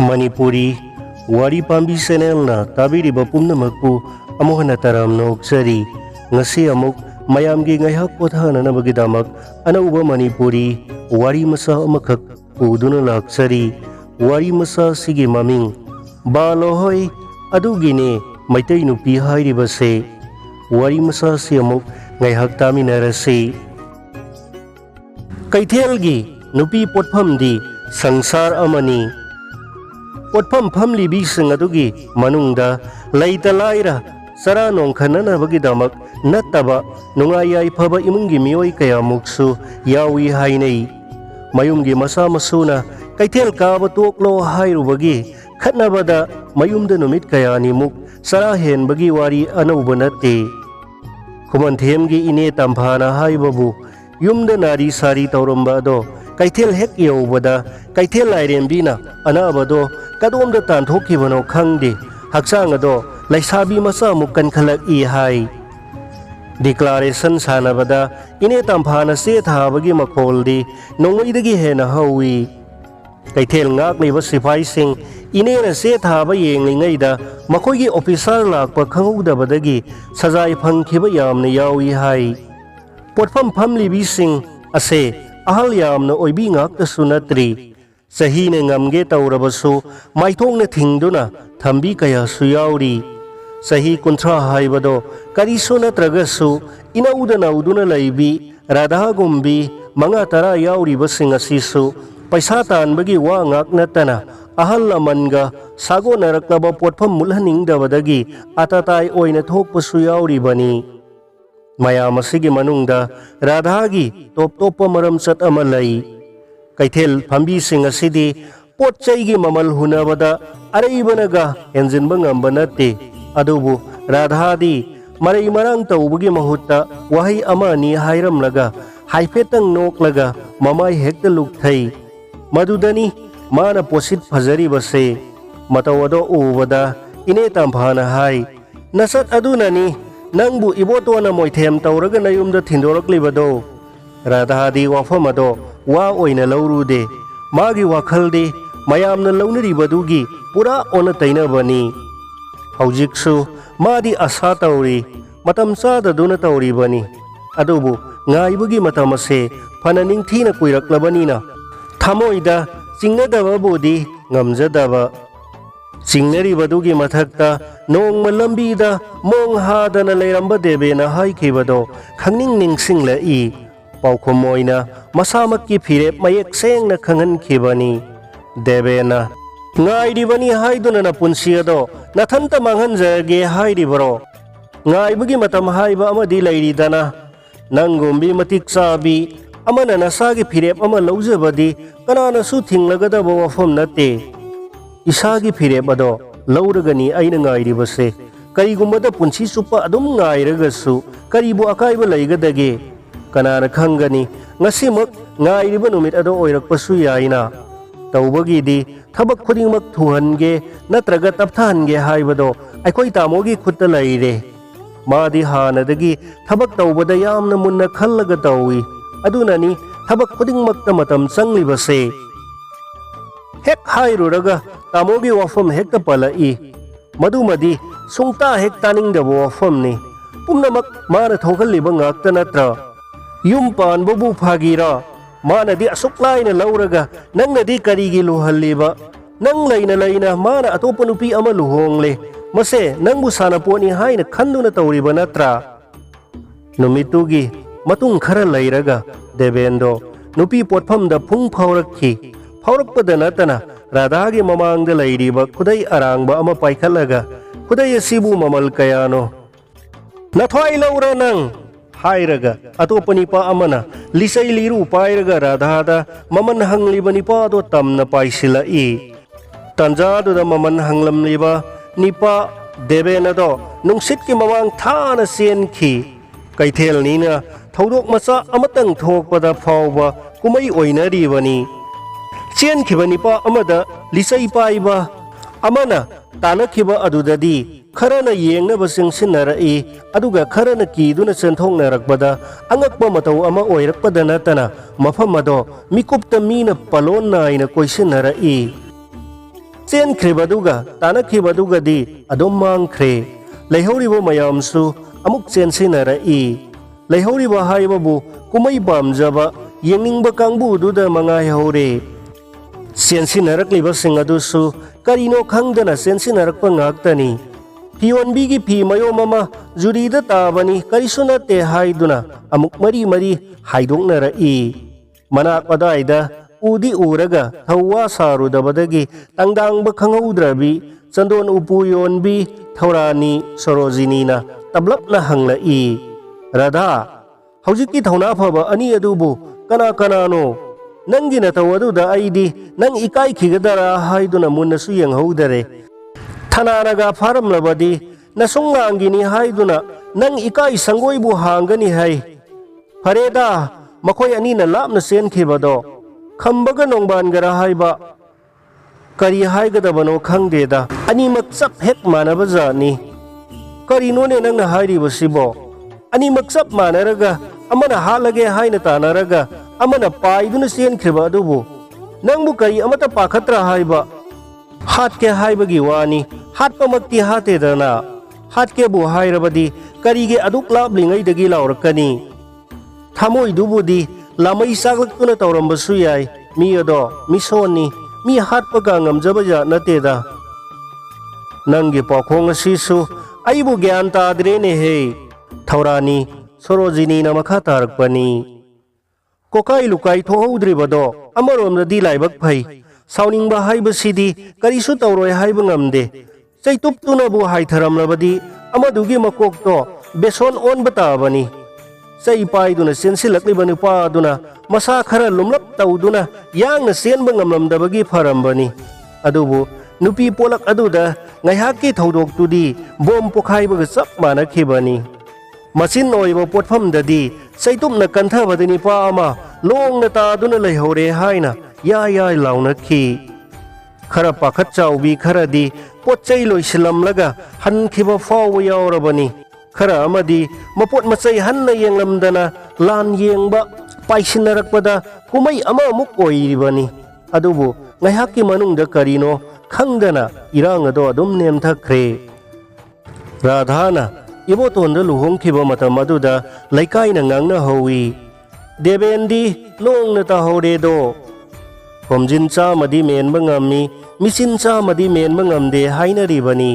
Manipuri Wari Pambi Channel na tabiriba pumnamakpu amuha na taramno oksari ngasi amuk mayamgi ngaihak pothana na magidamak anauba Manipuri wari masa amakak uduna laksari wari masa sige maming balohoy adugine maitai nupi hairibase wari masa si amuk ngaihak taminarase kaithelgi nupi potphamdi sangsar amani potpham phamlibi sing adugi manungda laita laira sara nongkhanana bagidamak nattaba nungayai phaba imunggi mioi kayamuksu yawi hainei mayumgi masa masuna kaithel kaba toklo hairubagi khatnabada mayumda numit kayani muk sara hen bagi wari anauba natte khumanthemgi ine tamphana haibabu yumda nari sari tauramba do kaithel hek yobada kaithel lairembina anabado kadom da tan thokki bano khangde haksang ado laisabi masa mukkan khalak I hai declaration sanabada ine tamphana se thabagi makholdi nongoi hena hawi kaithel ngak liba sipai sing ine na se thaba yenglingaida makoigi officer lakpa khangudabadagi sajai phangkhiba yamna yawi hai potpham phamlibi sing ase ahal yamna oibi ngak ta sunatri sahi ne ngamge taurabasu maithong na thingduna thambi kaya suyauri sahi kunthra haibado kariso natragasu inauda nauduna laibi radha gombi manga tara yauri basing asisu paisa tanbagi wa ngak natana ahal amanga sago naraknaba potpham mulhaning dabadagi atatai oina thokpasu yauri bani mayam asigi manungda radhagi top topa maram sat amalai kaithel phambi sing asidi pot chaigi mamal hunabada araibanaga enjinba ngamba natte adubu radhadi marai marang tawbugi mahutta wahi ama ni hairamlaga haifetang noklaga mamai hekta lukthai madudani mana posit phajari base matawado ubada ine tamphana hai nasat adunani nangbu ibotona moithem tawraga nayumda thindoraklibado radhadi wafamado wa oina laurude magi wakhalde mayamna launaribadugi pura ona tainabani haujiksu madi asa tauri matam sadaduna tauribani adubu ngaibugi matamase phana ningthina kuiraklabanina thamoida chingnadaba bodi ngamjadaba chingnaribadugi mathakta nongma lambida mong hadana leiramba debena haikhibado khangning ningsingla I paukhum oina masamakki phirep mayek sengna khangankhibani debena ngairibani haiduna na punsi ado nathanta manghanjage hairibro ngaibugi matam haiba amadi leiridana nangombi matik sabi amana nasagi phirep ama laujabadi kanana su thinglagadaba wafam natte isagi phirep ado lauragani aina ngairibase karigumbada punsi supa adum ngairagasu karibu akaiba leigadage kanana khangani ngasimak ngairiba numit ado oirakpasu yaina tawbagidi thabak khudingmak thuhange natraga tapthange haibado aikoi tamogi khutta laire madi hanadagi thabak tawbada yamna munna khallaga tawi adunani thabak khudingmakta matam changlibase hek hairuraga tamogi wafam hekta palai madumadi sungta hek taningdaba wafamni pumnamak mana thokalliba ngakta natra yum pan babu phagira mana di asuklai na lauraga nang nadi karigi luhalliba nang laina mana atopa nupi ama luhongle mase nang busana po ni haina khandu na tauriba natra numitugi matung khara lairaga debendo nupi potpham da phung phaurakhi phaurakpada natana radhagi mamangda lairiba khudai arangba ama paikhalaga khudai asibu mamal kayano nathwai laura nang hairaga atopani pa amana lisai liru pairaga radhada maman hangliba nipa do tamna paisila I tanjadu da maman hanglam liba nipa debena do nungsit ki mamang thana sen khi kaithel nina thodok macha amatang thokpada phawba kumai oinari bani chen khiba nipa amada lisai paiba amana tanakhiba adudadi kharana yengna basing sinarai aduga kharana kiduna senthongnarakbada angakpa matau ama oirakpada natana mafam ado mikupta mina palon naina koisinnarai ꯆꯦꯟꯈ꯭ꯔꯤꯕꯗꯨꯒ ꯇꯥꯟꯅꯈꯤꯕꯗꯨꯒꯗꯤ ꯑꯗꯨꯝ ꯃꯥꯡꯈ꯭ꯔꯦ ꯂꯩꯍꯧꯔꯤꯕ ꯃꯌꯥꯝꯁꯨ ꯑꯃꯨꯛ ꯆꯦꯟꯁꯤꯟꯅꯔꯛꯏ ꯂꯩꯍꯧꯔꯤꯕ ꯍꯥꯏꯕꯕꯨ ꯀꯨꯝꯍꯩ ꯄꯥꯝꯖꯕ ꯌꯦꯡꯅꯤꯡꯕ ꯀꯥꯡꯕꯨꯗꯨꯗ ꯃꯉꯥꯏꯍꯧꯔꯦ ꯆꯦꯟꯁꯤꯟꯅꯔꯛꯂꯤꯕꯁꯤꯡ ꯑꯗꯨꯁꯨ ꯀꯔꯤꯅꯣ ꯈꯪꯗꯅ ꯆꯦꯟꯁꯤꯟꯅꯔꯛꯄ ꯉꯥꯛꯇꯅꯤ ꯐꯤꯌꯣꯟꯕꯤꯒꯤ ꯐꯤ ꯃꯌꯣꯝ ꯑꯃ ꯖꯨꯔꯤꯗ ꯇꯥꯕꯅꯤ ꯀꯔꯤꯁꯨ ꯅꯠꯇꯦ ꯍꯥꯏꯗꯨꯅ ꯑꯃꯨꯛ ꯃꯔꯤ ꯃꯔꯤ ꯍꯥꯏꯗꯣꯛꯅꯔꯛꯏ ꯃꯅꯥꯛ ꯑꯗꯥꯏꯗ ꯎꯗꯤ ꯎꯔꯒ ꯊꯧꯋꯥ ꯁꯥꯔꯨꯗꯕꯗꯒꯤ ꯇꯪꯗꯥꯡꯕ ꯈꯪꯍꯧꯗ꯭ꯔꯕꯤ ꯆꯟꯗꯣꯟ ꯎꯄꯨ ꯌꯣꯟꯕꯤ ꯊꯧꯔꯥꯅꯤ ꯁꯣꯔꯣꯖꯤꯅꯤꯅ ꯇꯞꯂꯞꯅ ꯍꯪꯂꯛꯏ ꯔꯥꯙꯥ ꯍꯧꯖꯤꯛꯀꯤ ꯊꯧꯅꯥ ꯐꯕ ꯑꯅꯤ ꯑꯗꯨꯕꯨ ꯀꯅꯥ ꯀꯅꯥꯅꯣ ꯅꯪꯒꯤ ꯅꯇꯧ ꯑꯗꯨꯗ ꯑꯩꯗꯤ ꯅꯪ ꯏꯀꯥꯏꯈꯤꯒꯗꯔꯥ ꯍꯥꯏꯗꯨꯅ ꯃꯨꯟꯅꯁꯨ ꯌꯦꯡꯍꯧꯗꯔꯦ ꯊꯅꯥꯅꯒ ꯐꯥꯔꯝꯂꯕꯗꯤ ꯅꯁꯨꯡꯂꯥꯡꯒꯤꯅꯤ ꯍꯥꯏꯗꯨꯅ ꯅꯪ ꯏꯀꯥꯏ ꯁꯪꯒꯣꯏꯕꯨ ꯍꯥꯡꯒꯅꯤ ꯍꯥꯏ ꯐꯔꯦꯗ ꯃꯈꯣꯏ ꯑꯅꯤꯅ ꯂꯥꯞꯅ ꯆꯦꯟꯈꯤꯕꯗꯣ ꯈꯝꯕꯒ ꯅꯣꯡꯕꯥꯟꯒꯔ ꯍꯥꯏꯕ ꯀꯔꯤ ꯍꯥꯏꯒꯗꯕꯅꯣ ꯈꯪꯗꯦꯗ ꯑꯅꯤꯃꯛ ꯆꯞ ꯍꯦꯛ ꯃꯥꯟꯅꯕ ꯖꯥꯠꯅꯤ ꯀꯔꯤꯅꯣꯅꯦ ꯅꯪꯅ ꯍꯥꯏꯔꯤꯕꯁꯤꯕꯣ ꯑꯅꯤꯃꯛ ꯆꯞ ꯃꯥꯟꯅꯔꯒ ꯑꯃꯅ ꯍꯥꯠꯂꯒꯦ ꯍꯥꯏꯅ ꯇꯥꯟꯅꯔꯒ ꯑꯃꯅ ꯄꯥꯏꯗꯨꯅ ꯆꯦꯟꯈ꯭ꯔꯤꯕ ꯑꯗꯨꯕꯨ ꯅꯪꯕꯨ ꯀꯔꯤ ꯑꯃꯠꯇ ꯄꯥꯈꯠꯇ꯭ꯔꯥ ꯍꯥꯏꯕ ꯍꯥꯠꯀꯦ ꯍꯥꯏꯕꯒꯤ ꯋꯥꯅꯤ ꯍꯥꯠꯄꯃꯛꯇꯤ ꯍꯥꯠꯇꯦꯗꯅ ꯍꯥꯠꯀꯦꯕꯨ ꯍꯥꯏꯔꯕꯗꯤ ꯀꯔꯤꯒꯤ ꯑꯗꯨꯛ ꯂꯥꯞꯂꯤꯉꯩꯗꯒꯤ ꯂꯥꯎꯔꯛꯀꯅꯤ ꯊꯃꯣꯏꯗꯨꯕꯨꯗꯤ ꯂꯥꯃꯩ ꯆꯥꯛꯂꯛꯇꯨꯅ ꯇꯧꯔꯝꯕꯁꯨ ꯌꯥꯏ ꯃꯤ ꯑꯗꯣ ꯃꯤꯁꯣꯟꯅꯤ ꯃꯤ ꯍꯥꯠꯄꯒ ꯉꯝꯖꯕ ꯖꯥꯠ ꯅꯠꯇꯦꯗ ꯅꯪꯒꯤ ꯄꯥꯎꯈꯣꯡ ꯑꯁꯤꯁꯨ ꯑꯩꯕꯨ ꯒ꯭ꯌꯥꯟ ꯇꯥꯗ꯭ꯔꯦꯅꯦꯍꯦ ꯊꯧꯔꯥꯅꯤ ꯁꯣꯔꯣꯖꯤꯅꯤꯅ ꯃꯈꯥ ꯇꯥꯔꯛꯄꯅꯤ ꯀꯣꯀꯥꯏ ꯂꯨꯀꯥꯏ ꯊꯣꯛꯍꯧꯗ꯭ꯔꯤꯕꯗꯣ ꯑꯃꯔꯣꯝꯗꯗꯤ ꯂꯥꯏꯕꯛ ꯐꯩ ꯁꯥꯎꯅꯤꯡꯕ ꯍꯥꯏꯕꯁꯤꯗꯤ ꯀꯔꯤꯁꯨ ꯇꯧꯔꯣꯏ ꯍꯥꯏꯕ ꯉꯝꯗꯦ ꯆꯩꯇꯨꯞꯇꯨꯅꯕꯨ ꯍꯥꯏꯊꯔꯝꯂꯕꯗꯤ ꯑꯃꯗꯨꯒꯤ ꯃꯀꯣꯛꯇꯣ ꯕꯦꯁꯣꯟ ꯑꯣꯟꯕ ꯇꯥꯕꯅꯤ ꯆꯩ ꯄꯥꯏꯗꯨꯅ ꯆꯦꯟꯁꯤꯜꯂꯛꯂꯤꯕ ꯅꯨꯄꯥ ꯑꯗꯨꯅ ꯃꯁꯥ ꯈꯔ ꯂꯨꯝꯂꯞ ꯇꯧꯗꯨꯅ ꯌꯥꯡꯅ ꯆꯦꯟꯕ ꯉꯝꯂꯝꯗꯕꯒꯤ ꯐꯔꯝꯕꯅꯤ ꯑꯗꯨꯕꯨ ꯅꯨꯄꯤ ꯄꯣꯂꯛ ꯑꯗꯨꯗ ꯉꯥꯏꯍꯥꯛꯀꯤ ꯊꯧꯗꯣꯛꯇꯨꯗꯤ ꯕꯣꯝ ꯄꯣꯈꯥꯏꯕꯒ ꯆꯞ ꯃꯥꯟꯅꯈꯤꯕꯅꯤ ꯃꯆꯤꯟ ꯑꯣꯏꯕ ꯄꯣꯠꯐꯝꯗꯗꯤ ꯆꯩꯇꯨꯞꯅ ꯀꯟꯊꯕꯗ ꯅꯨꯄꯥ ꯑꯃ ꯂꯣꯡꯅ ꯇꯥꯗꯨꯅ ꯂꯩꯍꯧꯔꯦ ꯍꯥꯏꯅ ꯌꯥꯏ ꯌꯥꯏ ꯂꯥꯎꯅꯈꯤ ꯈꯔ ꯄꯥꯈꯠ ꯆꯥꯎꯕꯤ ꯈꯔꯗꯤ ꯄꯣꯠ ꯆꯩ ꯂꯣꯏꯁꯤꯜꯂꯝꯂꯒ ꯍꯟꯈꯤꯕ ꯐꯥꯎꯕ ꯌꯥꯎꯔꯕꯅꯤ ꯈꯔ ꯑꯃꯗꯤ ꯃꯄꯣꯠ ꯃꯆꯩ ꯍꯟꯅ ꯌꯦꯡꯂꯝꯗꯅ ꯂꯥꯟ ꯌꯦꯡꯕ ꯄꯥꯏꯁꯤꯟꯅꯔꯛꯄꯗ ꯀꯨꯝꯍꯩ ꯑꯃꯃꯨꯛ ꯑꯣꯏꯔꯤꯕꯅꯤ ꯑꯗꯨꯕꯨ ꯉꯥꯏꯍꯥꯛꯀꯤ ꯃꯅꯨꯡꯗ ꯀꯔꯤꯅꯣ ꯈꯪꯗꯅ ꯏꯔꯥꯡ ꯑꯗꯣ ꯑꯗꯨꯝ ꯅꯦꯝꯊꯈ꯭ꯔꯦ ꯔꯥꯙꯥꯅ ꯏꯕꯣꯇꯣꯟꯗ ꯂꯨꯍꯣꯡꯈꯤꯕ ꯃꯇꯝ ꯑꯗꯨꯗ ꯂꯩꯀꯥꯏꯅ ꯉꯥꯡꯅꯍꯧꯏ ꯗꯦꯕꯦꯟꯗꯤ ꯂꯣꯡꯅ ꯇꯥꯍꯧꯔꯦꯗꯣ ꯈꯣꯝꯖꯤꯟ ꯆꯥꯃꯗꯤ ꯃꯦꯟꯕ ꯉꯝꯃꯤ ꯃꯤꯆꯤꯟ ꯆꯥꯃꯗꯤ ꯃꯦꯟꯕ ꯉꯝꯗꯦ ꯍꯥꯏꯅꯔꯤꯕꯅꯤ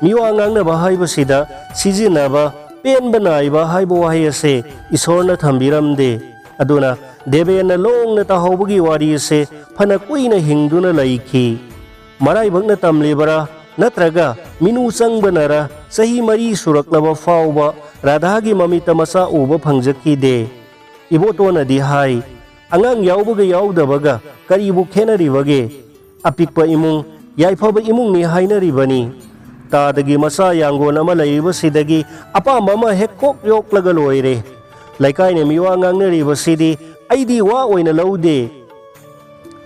ꯃꯤꯋꯥ ꯉꯥꯡꯅꯕ ꯍꯥꯏꯕꯁꯤꯗ ꯁꯤꯖꯤꯟꯅꯕ ꯄꯦꯟꯕ ꯅꯥꯏꯕ ꯍꯥꯏꯕ ꯋꯥꯍꯩ ꯑꯁꯦ ꯏꯁꯣꯔꯅ ꯊꯝꯕꯤꯔꯝꯗꯦ ꯑꯗꯨꯅ ꯗꯦꯕꯦꯟꯅ ꯂꯣꯡꯅ ꯇꯥꯍꯧꯕꯒꯤ ꯋꯥꯔꯤ ꯑꯁꯦ ꯐꯅ ꯀꯨꯏꯅ ꯍꯤꯡꯗꯨꯅ ꯂꯩꯈꯤ ꯃꯔꯥꯏꯕꯛꯅ ꯇꯝꯂꯤꯕꯔꯥ ꯅꯠꯇ꯭ꯔꯒ ꯃꯤꯅꯨ ꯆꯪꯕꯅꯔ ꯆꯍꯤ 4 ꯁꯨꯔꯛꯂꯕ ꯐꯥꯎꯕ ꯔꯥꯙꯥꯒꯤ ꯃꯃꯤꯠꯇ ꯃꯆꯥ ꯎꯕ ꯐꯪꯖꯈꯤꯗꯦ ꯏꯕꯣꯇꯣꯟꯅꯗꯤ ꯍꯥꯏ ꯑꯉꯥꯡ ꯌꯥꯎꯕꯒ ꯌꯥꯎꯗꯕꯒ ꯀꯔꯤꯕꯨ ꯈꯦꯅꯔꯤꯕꯒꯦ ꯑꯄꯤꯛꯄ ꯏꯃꯨꯡ ꯌꯥꯏꯐꯕ ꯏꯃꯨꯡꯅꯤ ꯍꯥꯏꯅꯔꯤꯕꯅꯤ ꯇꯥꯗꯒꯤ ꯃꯆꯥ ꯌꯥꯡꯒꯣꯟ ꯑꯃ ꯂꯩꯔꯤꯕꯁꯤꯗꯒꯤ ꯑꯄꯥꯝꯕ ꯑꯃ ꯍꯦꯛ ꯀꯣꯛ ꯌꯣꯛꯂꯒ ꯂꯣꯏꯔꯦ ꯂꯩꯀꯥꯏꯅ ꯃꯤꯋꯥ ꯉꯥꯡꯅꯔꯤꯕꯁꯤꯗꯤ ꯑꯩꯗꯤ ꯋꯥ ꯑꯣꯏꯅ ꯂꯧꯗꯦ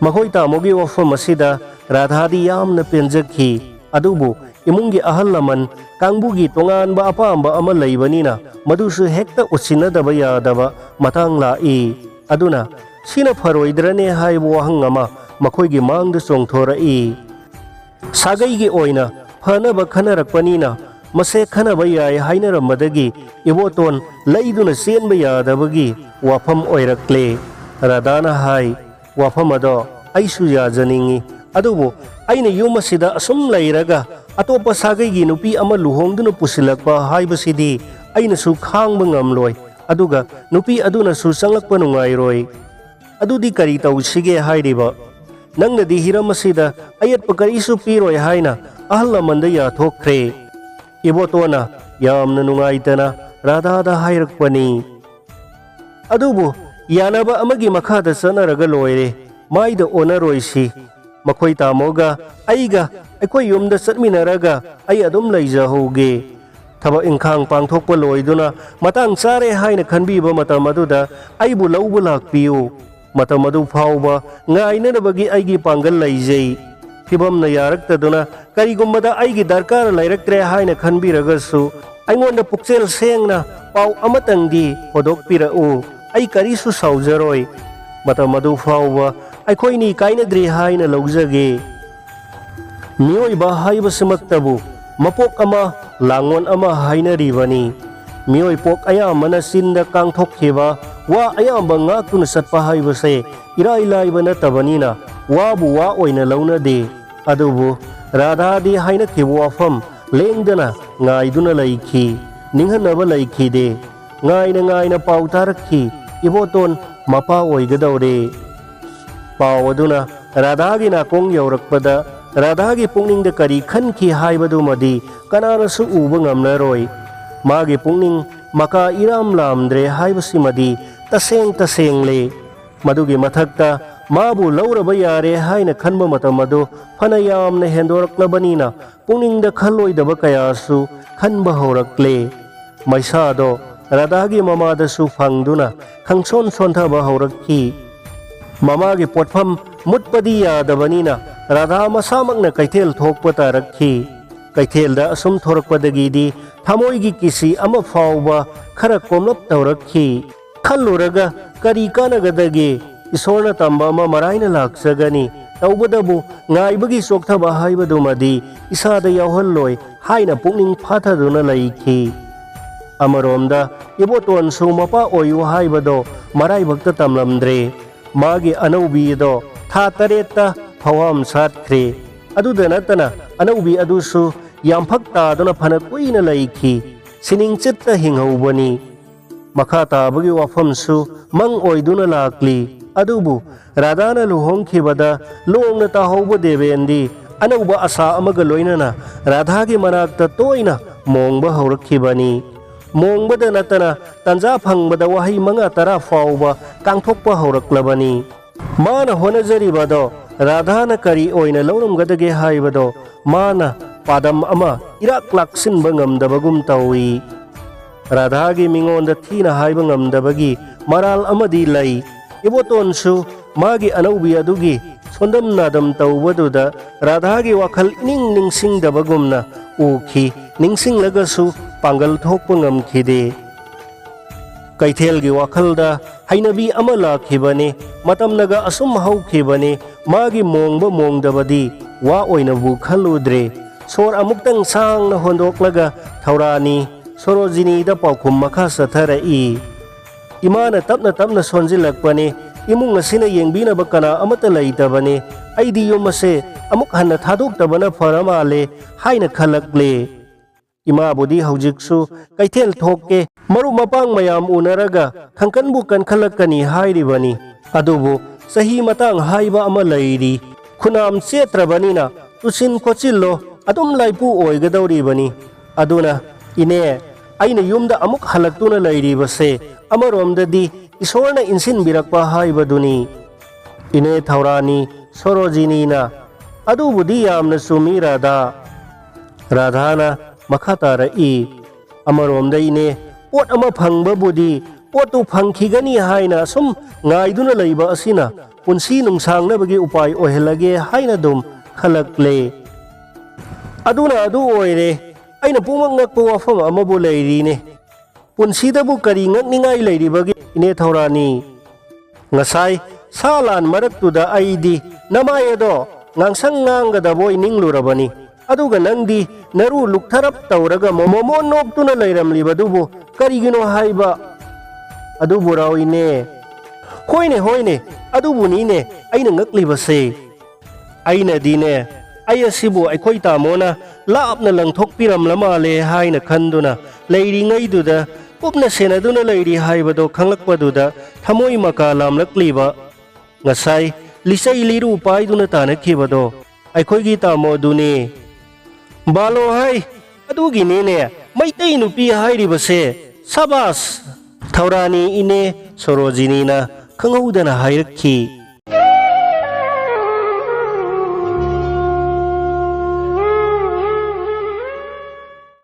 ꯃꯈꯣꯏ ꯇꯥꯃꯣꯒꯤ ꯋꯥꯐꯝ ꯑꯁꯤꯗ ꯔꯥꯙꯥꯗꯤ ꯌꯥꯝꯅ ꯄꯦꯟꯖꯈꯤ ꯑꯗꯨꯕꯨ ꯏꯃꯨꯡꯒꯤ ꯑꯍꯜ ꯂꯃꯟ ꯀꯥꯡꯕꯨꯒꯤ ꯇꯣꯉꯥꯟꯕ ꯑꯄꯥꯝꯕ ꯑꯃ ꯂꯩꯕꯅꯤꯅ ꯃꯗꯨꯁꯨ ꯍꯦꯛꯇ ꯎꯠꯁꯤꯟꯅꯗꯕ ꯌꯥꯗꯕ ꯃꯇꯥꯡ ꯂꯥꯛꯏ ꯑꯗꯨꯅ ꯁꯤꯅ ꯐꯔꯣꯏꯗ꯭ꯔꯅꯦ ꯍꯥꯏꯕ ꯋꯥꯍꯪ ꯑꯃ ꯃꯈꯣꯏꯒꯤ ꯃꯥꯡꯗ ꯆꯣꯡꯊꯣꯔꯛꯏ ꯁꯥꯒꯩꯒꯤ ꯑꯣꯏꯅ ꯐꯅꯕ ꯈꯟꯅꯔꯛꯄꯅꯤꯅ ꯃꯁꯦ ꯈꯟꯅꯕ ꯌꯥꯏ ꯍꯥꯏꯅꯔꯝꯕꯗꯒꯤ ꯏꯕꯣꯇꯣꯟ ꯂꯩꯗꯨꯅ ꯆꯦꯟꯕ ꯌꯥꯗꯕꯒꯤ ꯋꯥꯐꯝ ꯑꯣꯏꯔꯛꯂꯦ ꯔꯥꯙꯥꯅ ꯍꯥꯏ ꯋꯥꯐꯝ ꯑꯗꯣ ꯑꯩꯁꯨ ꯌꯥꯖꯅꯤꯡꯉꯤ ꯑꯗꯨꯕꯨ ꯑꯩꯅ ꯌꯨꯝ ꯑꯁꯤꯗ ꯑꯁꯨꯝ ꯂꯩꯔꯒ ꯑꯇꯣꯞꯄ ꯁꯥꯒꯩꯒꯤ ꯅꯨꯄꯤ ꯑꯃ ꯂꯨꯍꯣꯡꯗꯨꯅ ꯄꯨꯁꯤꯜꯂꯛꯄ ꯍꯥꯏꯕꯁꯤꯗꯤ ꯑꯩꯅꯁꯨ ꯈꯥꯡꯕ ꯉꯝꯂꯣꯏ ꯑꯗꯨꯒ ꯅꯨꯄꯤ ꯑꯗꯨꯅꯁꯨ ꯆꯪꯂꯛꯄ ꯅꯨꯡꯉꯥꯏꯔꯣꯏ ꯑꯗꯨꯗꯤ ꯀꯔꯤ ꯇꯧꯁꯤꯒꯦ ꯍꯥꯏꯔꯤꯕ ꯅꯪꯅꯗꯤ ꯍꯤꯔꯝ ꯑꯁꯤꯗ ꯑꯌꯦꯠꯄ ꯀꯔꯤꯁꯨ ꯄꯤꯔꯣꯏ ꯍꯥꯏꯅ ꯑꯍꯜ ꯂꯃꯟꯗ ꯌꯥꯊꯣꯛꯈ꯭ꯔꯦ ꯏꯕꯣꯇꯣꯟꯅ ꯌꯥꯝꯅ ꯅꯨꯡꯉꯥꯏꯇꯅ ꯔꯥꯙꯥꯗ ꯍꯥꯏꯔꯛꯄꯅꯤ ꯑꯗꯨꯕꯨ ꯌꯥꯅꯕ ꯑꯃꯒꯤ ꯃꯈꯥꯗ ꯆꯠꯅꯔꯒ ꯂꯣꯏꯔꯦ ꯃꯥꯏꯗ ꯑꯣꯟꯅꯔꯣꯏꯁꯤ ꯃꯈꯣꯏ ꯇꯥꯃꯣꯒ ꯑꯩꯒ ꯑꯩꯈꯣꯏ ꯌꯨꯝꯗ ꯆꯠꯃꯤꯟꯅꯔꯒ ꯑꯩ ꯑꯗꯨꯝ ꯂꯩꯖꯍꯧꯒꯦ ꯊꯕꯛ ꯏꯪꯈꯥꯡ ꯄꯥꯡꯊꯣꯛꯄ ꯂꯣꯏꯗꯨꯅ ꯃꯇꯥꯡ ꯆꯥꯔꯦ ꯍꯥꯏꯅ ꯈꯟꯕꯤꯕ ꯃꯇꯝ ꯑꯗꯨꯗ ꯑꯩꯕꯨ ꯂꯧꯕ ꯂꯥꯛꯄꯤꯌꯨ ꯃꯇꯝ ꯑꯗꯨ ꯐꯥꯎꯕ ꯉꯥꯏꯅꯅꯕꯒꯤ ꯑꯩꯒꯤ ꯄꯥꯡꯒꯜ ꯂꯩꯖꯩ ꯐꯤꯕꯝꯅ ꯌꯥꯔꯛꯇꯗꯨꯅ ꯀꯔꯤꯒꯨꯝꯕꯗ ꯑꯩꯒꯤ ꯗꯔꯀꯥꯔ ꯂꯩꯔꯛꯇ꯭ꯔꯦ ꯍꯥꯏꯅ ꯈꯟꯕꯤꯔꯒꯁꯨ ꯑꯩꯉꯣꯟꯗ ꯄꯨꯛꯆꯦꯜ ꯁꯦꯡꯅ ꯄꯥꯎ ꯑꯃꯇꯪꯗꯤ ꯍꯧꯗꯣꯛꯄꯤꯔꯛꯎ ꯑꯩ ꯀꯔꯤꯁꯨ ꯁꯥꯎꯖꯔꯣꯏ ꯃꯇꯝ ꯑꯗꯨ ꯐꯥꯎꯕ ꯑꯩꯈꯣꯏꯅꯤ ꯀꯥꯏꯅꯗ꯭ꯔꯤ ꯍꯥꯏꯅ ꯂꯧꯖꯒꯦ ꯃꯤꯑꯣꯏꯕ ꯍꯥꯏꯕꯁꯤꯃꯛꯇꯕꯨ ꯃꯄꯣꯛ ꯑꯃ ꯂꯥꯡꯉꯣꯟ ꯑꯃ ꯍꯥꯏꯅꯔꯤꯕꯅꯤ꯫ ꯃꯤꯑꯣꯏ ꯄꯣꯛ ꯑꯌꯥꯝꯕꯅ ꯆꯤꯟꯗ ꯀꯥꯡꯊꯣꯛꯈꯤꯕ ꯋꯥ ꯑꯌꯥꯝꯕ ꯉꯥꯛꯇꯨꯅ ꯆꯠꯄ ꯍꯥꯏꯕꯁꯦ ꯏꯔꯥꯏ ꯂꯥꯏꯕ ꯅꯠꯇꯕꯅꯤꯅ ꯋꯥꯕꯨ ꯋꯥ ꯑꯣꯏꯅ ꯂꯧꯅꯗꯦ꯫ ꯑꯗꯨꯕꯨ ꯔꯥꯙꯥꯗꯤ ꯍꯥꯏꯅꯈꯤꯕ ꯋꯥꯐꯝ ꯂꯦꯡꯗꯅ ꯉꯥꯏꯗꯨꯅ ꯂꯩꯈꯤ, ꯅꯤꯡꯍꯟꯅꯕ ꯂꯩꯈꯤꯗꯦ꯫ ꯉꯥꯏꯅ ꯉꯥꯏꯅ ꯄꯥꯎ ꯇꯥꯔꯛꯈꯤ, ꯏꯕꯣꯇꯣꯟ ꯃꯄꯥ ꯑꯣꯏꯒꯗꯧꯔꯦ꯫ ꯄꯥꯎ ꯑꯗꯨꯅ ꯔꯥꯙꯥꯒꯤ ꯅꯥꯀꯣꯡ ꯌꯧꯔꯛꯄꯗ ꯔꯥꯙꯥꯒꯤ ꯄꯨꯛꯅꯤꯡꯗ ꯀꯔꯤ ꯈꯟꯈꯤ ꯍꯥꯏꯕꯗꯨꯃꯗꯤ ꯀꯅꯥꯅꯁꯨ ꯎꯕ ꯉꯝꯂꯔꯣꯏ꯫ ꯃꯥꯒꯤ ꯄꯨꯛꯅꯤꯡ ꯃꯀꯥ ꯏꯔꯥꯝ ꯂꯥꯝꯗ꯭ꯔꯦ ꯍꯥꯏꯕꯁꯤꯃꯗꯤ ꯇꯁꯦꯡꯂꯦ꯫ ꯃꯗꯨꯒꯤ ꯃꯊꯛꯇ ꯃꯥꯕꯨ ꯂꯧꯔꯕ ꯌꯥꯔꯦ ꯍꯥꯏꯅ ꯈꯟꯕ ꯃꯇꯝ ꯑꯗꯨ ꯐꯅ ꯌꯥꯝꯅ ꯍꯦꯟꯗꯣꯔꯛꯂꯕꯅꯤꯅ ꯄꯨꯛꯅꯤꯡꯗ ꯈꯜꯂꯣꯏꯗꯕ ꯀꯌꯥꯁꯨ ꯈꯟꯕ ꯍꯧꯔꯛꯂꯦ꯫ ꯃꯩꯁꯥꯗꯣ ꯔꯥꯙꯥꯒꯤ ꯃꯃꯥꯗꯁꯨ ꯐꯪꯗꯨꯅ ꯈꯪꯁꯣꯟ ꯁꯣꯟꯊꯕ ꯍꯧꯔꯛꯈꯤ꯫ ꯃꯃꯥꯒꯤ ꯄꯣꯠꯐꯝ ꯃꯨꯠꯄꯗꯤ ꯌꯥꯗꯕꯅꯤꯅ ꯔꯥꯙꯥ ꯃꯁꯥꯃꯛꯅ ꯀꯩꯊꯦꯜ ꯊꯣꯛꯄ ꯇꯥꯔꯛꯈꯤ꯫ ꯀꯩꯊꯦꯜꯗ ꯑꯁꯨꯝ ꯊꯣꯔꯛꯄꯗꯒꯤꯗꯤ ꯊꯃꯣꯏꯒꯤ ꯀꯤꯁꯤ ꯑꯃ ꯐꯥꯎꯕ ꯈꯔ ꯀꯣꯝꯂꯞ ꯇꯧꯔꯛꯈꯤ꯫ ꯈꯜꯂꯨꯔꯒ ꯀꯔꯤ ꯀꯥꯟꯅꯒꯗꯒꯦ, ꯏꯁꯣꯔꯅ ꯇꯝꯕ ꯑꯃ ꯃꯔꯥꯏꯅ ꯂꯥꯛꯆꯒꯅꯤ, ꯇꯧꯕꯗꯕꯨ ꯉꯥꯏꯕꯒꯤ ꯆꯣꯛꯊꯕ ꯍꯥꯏꯕꯗꯨꯃꯗꯤ ꯏꯁꯥꯗ ꯌꯥꯎꯍꯜꯂꯣꯏ ꯍꯥꯏꯅ ꯄꯨꯛꯅꯤꯡ ꯐꯥꯊꯗꯨꯅ ꯂꯩꯈꯤ꯫ ꯑꯃꯔꯣꯝꯗ ꯏꯕꯣꯇꯣꯟꯁꯨ ꯃꯄꯥ ꯑꯣꯏꯌꯨ ꯍꯥꯏꯕꯗꯣ ꯃꯔꯥꯏꯕꯛꯇ ꯇꯝꯂꯝꯗ꯭ꯔꯦ꯫ ꯃꯥꯒꯤ ꯑꯅꯧꯕꯤꯗꯣ ꯊꯥ 7ꯇ ꯐꯋꯥꯝ ꯁꯥꯠꯈ꯭ꯔꯦ꯫ ꯑꯗꯨꯗ ꯅꯠꯇꯅ ꯑꯅꯧꯕꯤ ꯑꯗꯨꯁꯨ ꯌꯥꯝꯐꯛ ꯇꯥꯗꯨꯅ ꯐꯅ ꯀꯨꯏꯅ ꯂꯩꯈꯤ, ꯁꯤꯅꯤꯡ ꯆꯤꯠꯇ ꯍꯤꯡꯍꯧꯕꯅꯤ꯫ ꯃꯈꯥ ꯇꯥꯕꯒꯤ ꯋꯥꯐꯝꯁꯨ ꯃꯪ ꯑꯣꯏꯗꯨꯅ ꯂꯥꯛꯂꯤ꯫ ꯑꯗꯨꯕꯨ ꯔꯥꯙꯥꯅ ꯂꯨꯍꯣꯡꯈꯤꯕꯗ ꯂꯣꯡꯅ ꯇꯥꯍꯧꯕ ꯗꯦꯕꯦꯟꯗꯤ ꯑꯅꯧꯕ ꯑꯁꯥ ꯑꯃꯒ ꯂꯣꯏꯅꯅ ꯔꯥꯙꯥꯒꯤ ꯃꯅꯥꯛꯇ ꯇꯣꯏꯅ ꯃꯣꯡꯕ ꯍꯧꯔꯛꯈꯤꯕꯅꯤ꯫ ꯃꯣꯡꯕꯗ ꯅꯠꯇꯅ ꯇꯟꯖꯥ ꯐꯪꯕꯗ ꯋꯥꯍꯩ 9-10 ꯐꯥꯎꯕ ꯀꯥꯡꯊꯣꯛꯄ ꯍꯧꯔꯛꯂꯕꯅꯤ꯫ ꯃꯥꯅ ꯍꯣꯠꯅꯖꯔꯤꯕꯗꯣ ꯔꯥꯙꯥꯅ ꯀꯔꯤ ꯑꯣꯏꯅ ꯂꯧꯔꯝꯒꯗꯒꯦ ꯍꯥꯏꯕꯗꯣ ꯃꯥꯅ ꯄꯥꯗꯝ ꯑꯃ ꯏꯔꯥꯛ ꯂꯥꯛꯁꯤꯟꯕ ꯉꯝꯗꯕꯒꯨꯝ ꯇꯧꯏ꯫ ꯔꯥꯙꯥꯒꯤ ꯃꯤꯉꯣꯟꯗ ꯊꯤꯅ ꯍꯥꯏꯕ ꯉꯝꯗꯕꯒꯤ ꯃꯔꯥꯜ ꯑꯃꯗꯤ ꯂꯩ꯫ ꯏꯕꯣꯇꯣꯟꯁꯨ ꯃꯥꯒꯤ ꯑꯅꯧꯕꯤ ꯑꯗꯨꯒꯤ ꯁꯣꯟꯗꯝ ꯅꯥꯗꯝ ꯇꯧꯕꯗꯨꯗ ꯔꯥꯙꯥꯒꯤ ꯋꯥꯈꯜ ꯏꯅꯤꯡ ꯅꯤꯡꯁꯤꯡꯗꯕꯒꯨꯝꯅ ꯎꯈꯤ, ꯅꯤꯡꯁꯤꯡꯂꯒꯁꯨ ꯄꯥꯡꯒꯜ ꯊꯣꯛꯄ ꯉꯝꯈꯤꯗꯦ꯫ ꯀꯩꯊꯦꯜꯒꯤ ꯋꯥꯈꯜꯗ ꯍꯩꯅꯕꯤ ꯑꯃ ꯂꯥꯛꯈꯤꯕꯅꯤ꯫ ꯃꯇꯝꯅꯒ ꯑꯁꯨꯝ ꯍꯧꯈꯤꯕꯅꯤ꯫ ꯃꯥꯒꯤ ꯃꯣꯡꯕ ꯃꯣꯡꯗꯕꯗꯤ ꯋꯥ ꯑꯣꯏꯅꯕꯨ ꯈꯜꯂꯨꯗ꯭ꯔꯦ꯫ ꯁꯣꯔ ꯑꯃꯨꯛꯇꯪ ꯁꯥꯡꯅ ꯍꯣꯟꯗꯣꯛꯂꯒ ꯊꯧꯔꯥꯅꯤ ꯁꯣꯔꯣꯖꯤꯅꯤꯗ ꯄꯥꯎꯈꯨꯝ ꯃꯈꯥ ꯆꯠꯊꯔꯛꯏ꯫ ꯏꯃꯥꯅ ꯇꯞꯅ ꯇꯞꯅ ꯁꯣꯟꯖꯤꯜꯂꯛꯄꯅꯤ꯫ ꯏꯃꯨꯡ ꯑꯁꯤꯅ ꯌꯦꯡꯕꯤꯅꯕ ꯀꯅꯥ ꯑꯃꯠꯇ ꯂꯩꯇꯕꯅꯤ꯫ ꯑꯩꯗꯤ ꯌꯨꯝ ꯑꯁꯦ ꯑꯃꯨꯛ ꯍꯟꯅ ꯊꯥꯗꯣꯛꯇꯕꯅ ꯐꯔ ꯃꯥꯜꯂꯦ ꯍꯥꯏꯅ ꯈꯜꯂꯛꯂꯦ꯫ ꯏꯃꯥꯕꯨꯗꯤ ꯍꯧꯖꯤꯛꯁꯨ ꯀꯩꯊꯦꯜ ꯊꯣꯛꯀꯦ, ꯃꯔꯨꯞ ꯃꯄꯥꯡ ꯃꯌꯥꯝ ꯎꯅꯔꯒ ꯈꯪꯀꯟꯕꯨ ꯀꯟꯈꯠꯂꯛꯀꯅꯤ ꯍꯥꯏꯔꯤꯕꯅꯤ꯫ ꯑꯗꯨꯕꯨ ꯆꯍꯤ ꯃꯇꯥꯡ ꯍꯥꯏꯕ ꯑꯃ ꯂꯩꯔꯤ꯫ ꯈꯨꯅꯥꯝ ꯆꯦꯠꯇ꯭ꯔꯕꯅꯤꯅ ꯇꯨꯁꯤꯟ ꯈꯣꯠꯆꯤꯜꯂꯣ ꯑꯗꯨꯝ ꯂꯥꯏꯄꯨ ꯑꯣꯏꯒꯗꯧꯔꯤꯕꯅꯤ꯫ ꯑꯗꯨꯅ ꯏꯅꯦ, ꯑꯩꯅ ꯌꯨꯝꯗ ꯑꯃꯨꯛ ꯍꯜꯂꯛꯇꯨꯅ ꯂꯩꯔꯤꯕꯁꯦ ꯑꯃꯔꯣꯝꯗꯗꯤ ꯏꯁꯣꯔꯅ ꯏꯟꯁꯤꯟꯕꯤꯔꯛꯄ ꯍꯥꯏꯕꯗꯨꯅꯤ꯫ ꯏꯅꯦ ꯊꯧꯔꯥꯅꯤ ꯁꯣꯔꯣꯖꯤꯅꯤꯅ ꯑꯗꯨꯕꯨꯗꯤ ꯌꯥꯝꯅ ꯆꯨꯝꯃꯤ ꯔꯥꯙꯥ꯫ ꯔꯥꯙꯥꯅ ꯃꯈꯥ ꯇꯥꯔꯛꯏ, ꯑꯃꯔꯣꯝꯗ ꯏꯅꯦ, ꯄꯣꯠ ꯑꯃ ꯐꯪꯕꯕꯨꯗꯤ ꯄꯣꯠꯇꯨ ꯐꯪꯈꯤꯒꯅꯤ ꯍꯥꯏꯅ ꯁꯨꯝ ꯉꯥꯏꯗꯨꯅ ꯂꯩꯕ ꯑꯁꯤꯅ ꯄꯨꯟꯁꯤ ꯅꯨꯡꯁꯥꯡꯅꯕꯒꯤ ꯎꯄꯥꯏ ꯑꯣꯏꯍꯜꯂꯒꯦ ꯍꯥꯏꯅ ꯑꯗꯨꯝ ꯈꯜꯂꯛꯂꯦ꯫ ꯑꯗꯨꯅ ꯑꯗꯨ ꯑꯣꯏꯔꯦ, ꯑꯩꯅ ꯄꯨꯡꯉꯛ ꯉꯛꯄ ꯋꯥꯐꯝ ꯑꯃꯕꯨ ꯂꯩꯔꯤꯅꯦ꯫ ꯄꯨꯟꯁꯤꯗꯕꯨ ꯀꯔꯤ ꯉꯛꯅꯤꯡꯉꯥꯏ ꯂꯩꯔꯤꯕꯒꯦ ꯏꯅꯦ ꯊꯧꯔꯥꯅꯤ? ꯉꯁꯥꯏ ꯁꯥ ꯂꯥꯟ ꯃꯔꯛꯇꯨꯗ ꯑꯩꯗꯤ ꯅꯃꯥꯏ ꯑꯗꯣ ꯉꯥꯡꯁꯪ ꯉꯥꯡꯒꯗꯕꯣꯏ ꯅꯤꯡꯂꯨꯔꯕꯅꯤ꯫ ꯑꯗꯨꯒ ꯅꯪꯗꯤ ꯅꯔꯨ ꯂꯨꯛꯊꯔꯞ ꯇꯧꯔꯒ ꯃꯣꯃꯣꯟ ꯅꯣꯛꯇꯨꯅ ꯂꯩꯔꯝꯂꯤꯕꯗꯨꯕꯨ ꯀꯔꯤꯒꯤꯅꯣ ꯍꯥꯏꯕ? ꯑꯗꯨꯕꯨ ꯔꯥꯎ ꯏꯅꯦ? ꯍꯣꯏꯅꯦ ꯍꯣꯏꯅꯦ, ꯑꯗꯨꯕꯨꯅꯤꯅꯦ ꯑꯩꯅ ꯉꯛꯂꯤꯕꯁꯦ꯫ ꯑꯩꯅꯗꯤꯅꯦ, ꯑꯩ ꯑꯁꯤꯕꯨ ꯑꯩꯈꯣꯏ ꯇꯥꯃꯣꯅ ꯂꯥꯞꯅ ꯂꯪꯊꯣꯛꯄꯤꯔꯝꯂ ꯃꯥꯜꯂꯦ ꯍꯥꯏꯅ ꯈꯟꯗꯨꯅ ꯂꯩꯔꯤꯉꯩꯗꯨꯗ ꯀꯨꯞꯅ ꯁꯦꯟꯅꯗꯨꯅ ꯂꯩꯔꯤ ꯍꯥꯏꯕꯗꯣ ꯈꯪꯂꯛꯄꯗꯨꯗ ꯊꯃꯣꯏ ꯃꯀꯥ ꯂꯥꯝꯂꯛꯂꯤꯕ꯫ ꯉꯁꯥꯏ ꯂꯤꯆꯩ ꯂꯤꯔꯨ ꯄꯥꯏꯗꯨꯅ ꯇꯥꯟꯅꯈꯤꯕꯗꯣ ꯑꯩꯈꯣꯏꯒꯤ ꯇꯥꯃꯣꯗꯨꯅꯤ꯫ ꯕꯥꯂꯣꯍꯩ, ꯑꯗꯨꯒꯤꯅꯤꯅꯦ ꯃꯩꯇꯩ ꯅꯨꯄꯤ ꯍꯥꯏꯔꯤꯕꯁꯦ꯫ ꯁꯕꯥꯁ! ꯊꯧꯔꯥꯅꯤ ꯏꯅꯦ ꯁꯣꯔꯣꯖꯤꯅꯤꯅ ꯈꯪꯍꯧꯗꯅ ꯍꯥꯏꯔꯛꯈꯤ꯫